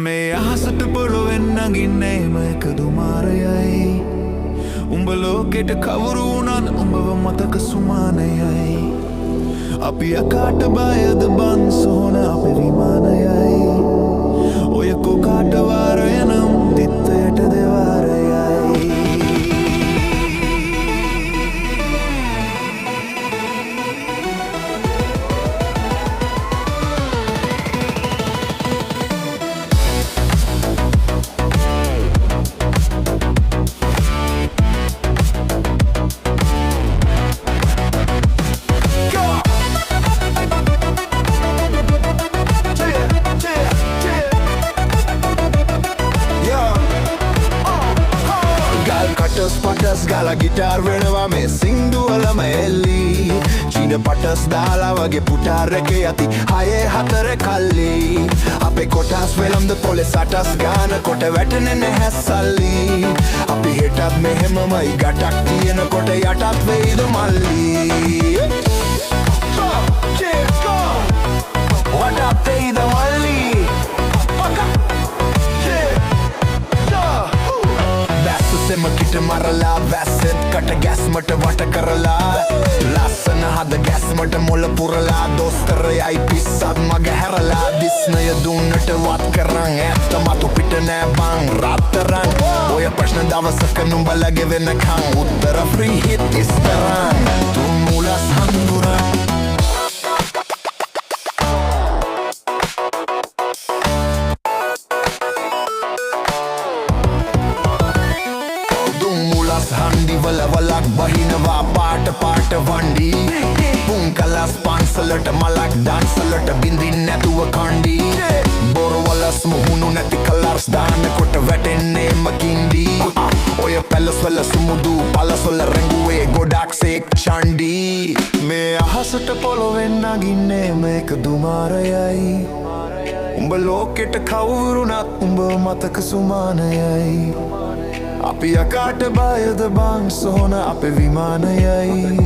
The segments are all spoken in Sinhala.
මේ අහසට පොළොවෙන් නගින්නේම එකදු මාරයයි උඹ ලෝකෙට කවුරු වුණත් උඹව මතක සුමානයයි අපි අකාට බයද බන් සෝන අපේ විමානයයි ඔය කොකාට වාරය නම් තිත්තයට දෙවාරයයි පටස් ගාලා ගිටාර් වෙනවා මේ සින්දුවලම එල්ලි චීන පටස් දාලා වගේ පුටාර් එකේ යති 6-4 කල්ලි අපේ කොටස් වෙලම්ද පොලේ සටස් ගාන කොට වැටෙන්නේ නැහැ සල්ලි අපි හෙටත් මෙහෙමමයි ගටක් තියෙනකොට යටත් වෙයිද මල්ලි වටත් වෙයිද මල්ලි සෙම කිට මරලා වැස්සෙත් කට ගැස්මට වට කරලා ලස්සන හද ගැස්මට මොල පුරලා දොස්තරයයි පිස්සත් මග හැරලා දිස්නය දුන්නට වත් කරන් ඇත්ත මතු පිට නෑ බං රත්තරන් ඔය ප්‍රශ්න දවසක නුඹලගේ වෙනකං උත්තර ෆ්‍රී හිට් ඉස්තරන් තුන් මුලස් හඳුරන් හණ්ඩිවල වලක් බහිනවා පාට පාට වණ්ඩි පුන් කලස් පන්සලට මලක් ඩන්සලට බින්දින් නැතුව කණ්ඩි බොරවලස් මුහුණු නැති කලර්ස් දාන්න කොට වැටෙන්නේ මකින්ඩි ඔය පැලස්වල සුමුදු පලස්වල රැඟුවේ ගොඩක් සේක් ෂණ්ඩි මේ අහසට පොළොවෙන් නගින්නේ මේක දුමාරයයි උඹ ලෝකෙට කවුරුණත් උඹ මතක සුමානයයි අපි අකාට බයද බං සෝන අපේ විමානයයි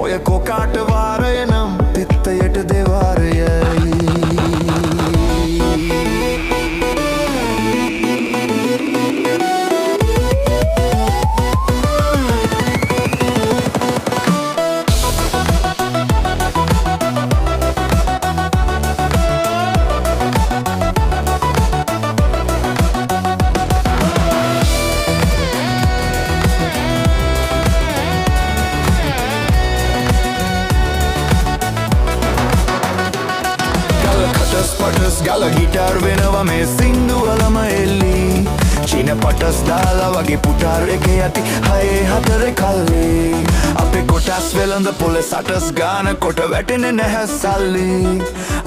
ඔය කොකාට වාරය නම් තිත්තයට දෙවාරයයි පටස් ගාලා ගිටාර් වෙනවා මේ සින්දුවලම එල්ලි චීන පටස් දාලා වගේ පුටාර් එකේ යති 6-4 කල්ලි අපේ කොටස් වෙලඳ පොලේ සටස් ගාන කොට වැටෙන්නේ නැහැ සල්ලි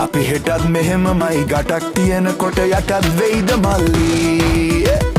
අපි හෙටත් මෙහෙමමයි ගටක් තියෙනකොට යටත් වෙයිද මල්ලි